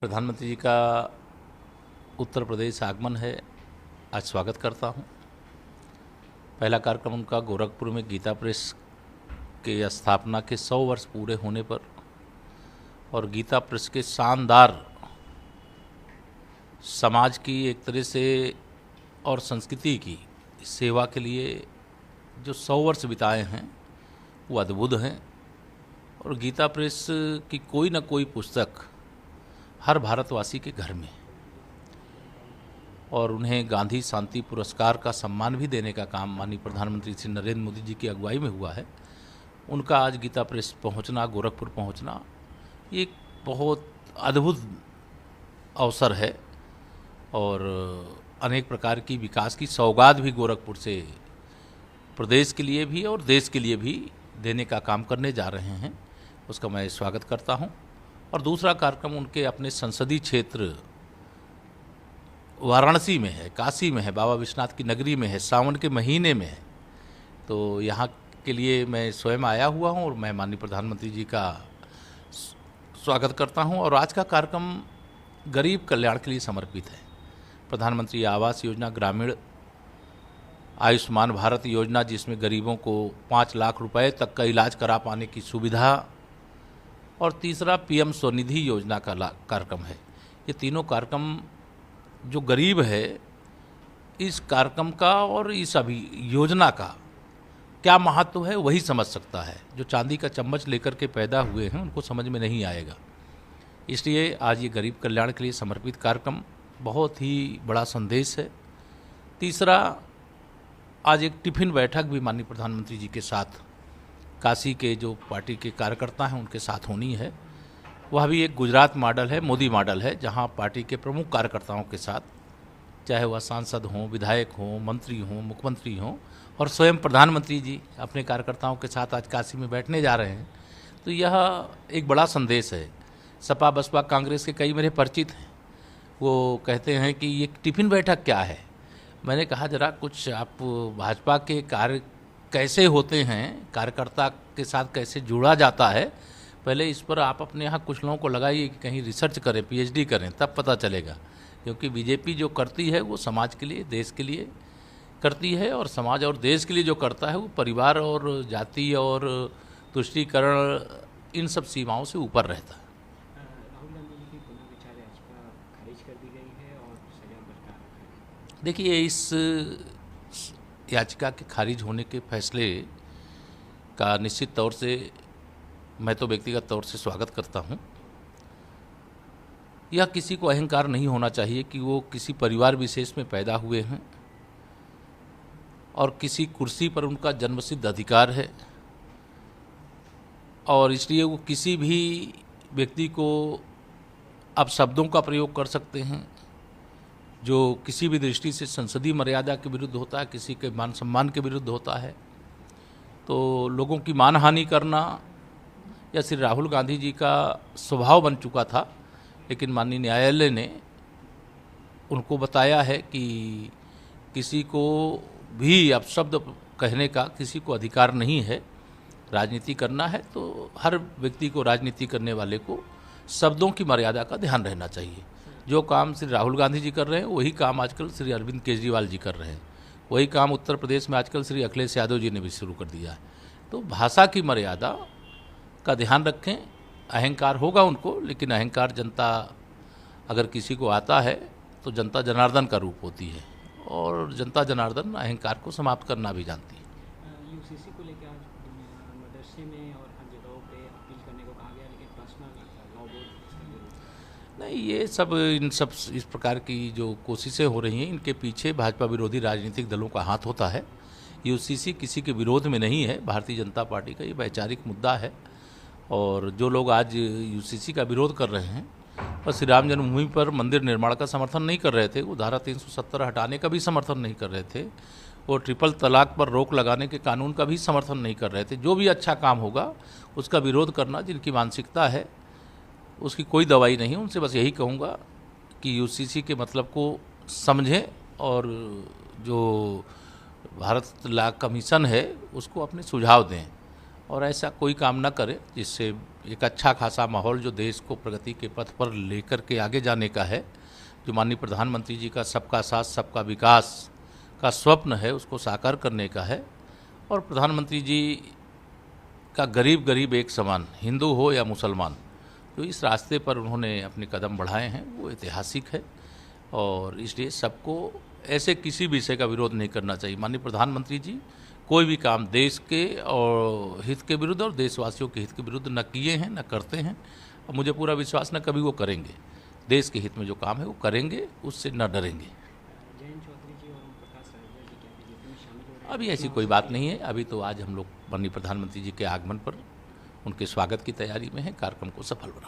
प्रधानमंत्री जी का उत्तर प्रदेश आगमन है। आज स्वागत करता हूं। पहला कार्यक्रम उनका गोरखपुर में गीता प्रेस के स्थापना के 100 वर्ष पूरे होने पर और गीता प्रेस के शानदार समाज की एक तरह से और संस्कृति की सेवा के लिए जो 100 वर्ष बिताए हैं वो अद्भुत हैं। और गीता प्रेस की कोई न कोई पुस्तक हर भारतवासी के घर में, और उन्हें गांधी शांति पुरस्कार का सम्मान भी देने का काम माननीय प्रधानमंत्री श्री नरेंद्र मोदी जी की अगुवाई में हुआ है। उनका आज गीता प्रेस पहुंचना, गोरखपुर पहुंचना, ये एक बहुत अद्भुत अवसर है और अनेक प्रकार की विकास की सौगात भी गोरखपुर से प्रदेश के लिए भी और देश के लिए भी देने का काम करने जा रहे हैं। उसका मैं स्वागत करता हूं। और दूसरा कार्यक्रम उनके अपने संसदीय क्षेत्र वाराणसी में है, काशी में है, बाबा विश्वनाथ की नगरी में है, सावन के महीने में है। तो यहाँ के लिए मैं स्वयं आया हुआ हूँ और मैं माननीय प्रधानमंत्री जी का स्वागत करता हूँ। और आज का कार्यक्रम गरीब कल्याण के लिए समर्पित है। प्रधानमंत्री आवास योजना, ग्रामीण आयुष्मान भारत योजना, जिसमें गरीबों को 5 लाख रुपए तक का इलाज करा पाने की सुविधा, और तीसरा पीएम स्वनिधि योजना का कार्यक्रम है। ये तीनों कार्यक्रम जो गरीब है, इस कार्यक्रम का और इस अभी योजना का क्या महत्व है वही समझ सकता है। जो चांदी का चम्मच लेकर के पैदा हुए हैं उनको समझ में नहीं आएगा। इसलिए आज ये गरीब कल्याण के लिए समर्पित कार्यक्रम बहुत ही बड़ा संदेश है। तीसरा, आज एक टिफिन बैठक भी माननीय प्रधानमंत्री जी के साथ काशी के जो पार्टी के कार्यकर्ता हैं उनके साथ होनी है। वह भी एक गुजरात मॉडल है, मोदी मॉडल है, जहां पार्टी के प्रमुख कार्यकर्ताओं के साथ, चाहे वह सांसद हों, विधायक हों, मंत्री हों, मुख्यमंत्री हों, और स्वयं प्रधानमंत्री जी अपने कार्यकर्ताओं के साथ आज काशी में बैठने जा रहे हैं। तो यह एक बड़ा संदेश है। सपा बसपा कांग्रेस के कई मेरे परिचित हैं, वो कहते हैं कि ये टिफिन बैठक क्या है। मैंने कहा जरा कुछ आप भाजपा के कार्य कैसे होते हैं, कार्यकर्ता के साथ कैसे जुड़ा जाता है, पहले इस पर आप अपने यहाँ कुछ लोगों को लगाइए कि कहीं रिसर्च करें, पीएचडी करें, तब पता चलेगा। क्योंकि बीजेपी जो करती है वो समाज के लिए, देश के लिए करती है, और समाज और देश के लिए जो करता है वो परिवार और जाति और तुष्टीकरण इन सब सीमाओं से ऊपर रहता है। राहुल गांधी जी की पुनर्विचार याचिका खारिज कर दी गई है और सजा बरकरार रखी है। देखिए, इस याचिका के खारिज होने के फैसले का निश्चित तौर से मैं तो व्यक्तिगत तौर से स्वागत करता हूं। यह किसी को अहंकार नहीं होना चाहिए कि वो किसी परिवार विशेष में पैदा हुए हैं और किसी कुर्सी पर उनका जन्मसिद्ध अधिकार है, और इसलिए वो किसी भी व्यक्ति को अब शब्दों का प्रयोग कर सकते हैं जो किसी भी दृष्टि से संसदीय मर्यादा के विरुद्ध होता है, किसी के मान सम्मान के विरुद्ध होता है। तो लोगों की मानहानि करना या श्री राहुल गांधी जी का स्वभाव बन चुका था, लेकिन माननीय न्यायालय ने उनको बताया है कि किसी को भी अपशब्द कहने का किसी को अधिकार नहीं है। राजनीति करना है तो हर व्यक्ति को, राजनीति करने वाले को शब्दों की मर्यादा का ध्यान रहना चाहिए। जो काम श्री राहुल गांधी जी कर रहे हैं वही काम आजकल श्री अरविंद केजरीवाल जी कर रहे हैं, वही काम उत्तर प्रदेश में आजकल श्री अखिलेश यादव जी ने भी शुरू कर दिया है। तो भाषा की मर्यादा का ध्यान रखें। अहंकार होगा उनको, लेकिन अहंकार जनता अगर किसी को आता है तो जनता जनार्दन का रूप होती है, और जनता जनार्दन अहंकार को समाप्त करना भी जानती है। यूसीसी को लेकर आज मदरसे में और हर जगहों पे अपील करने को कहा गया, लेकिन पर्सनल लॉ बोर्ड नहीं, ये सब इन सब इस प्रकार की जो कोशिशें हो रही हैं, इनके पीछे भाजपा विरोधी राजनीतिक दलों का हाथ होता है। यूसीसी किसी के विरोध में नहीं है, भारतीय जनता पार्टी का ये वैचारिक मुद्दा है। और जो लोग आज यूसीसी का विरोध कर रहे हैं और श्री राम जन्मभूमि पर मंदिर निर्माण का समर्थन नहीं कर रहे थे, वो धारा 370 हटाने का भी समर्थन नहीं कर रहे थे, वो ट्रिपल तलाक पर रोक लगाने के कानून का भी समर्थन नहीं कर रहे थे। जो भी अच्छा काम होगा उसका विरोध करना जिनकी मानसिकता है उसकी कोई दवाई नहीं। उनसे बस यही कहूँगा कि यूसीसी के मतलब को समझें और जो भारत लॉ कमीशन है उसको अपने सुझाव दें, और ऐसा कोई काम ना करें जिससे एक अच्छा खासा माहौल जो देश को प्रगति के पथ पर लेकर के आगे जाने का है, जो माननीय प्रधानमंत्री जी का सबका साथ सबका विकास का स्वप्न है, उसको साकार करने का है। और प्रधानमंत्री जी का गरीब गरीब एक समान, हिंदू हो या मुसलमान, जो इस रास्ते पर उन्होंने अपने कदम बढ़ाए हैं वो ऐतिहासिक है। और इसलिए सबको ऐसे किसी विषय का विरोध नहीं करना चाहिए। माननीय प्रधानमंत्री जी कोई भी काम देश के और हित के विरुद्ध और देशवासियों के हित के विरुद्ध न किए हैं, न करते हैं, और मुझे पूरा विश्वास न कभी वो करेंगे। देश के हित में जो काम है वो करेंगे, उससे न डरेंगे। जयंत चौधरी जी और ओम प्रकाश राजभर जी क्या बीजेपी में शामिल हो रहे हैं? अभी ऐसी कोई बात नहीं है। अभी तो आज हम लोग माननीय प्रधानमंत्री जी के आगमन पर उनके स्वागत की तैयारी में हैं, कार्यक्रम को सफल बना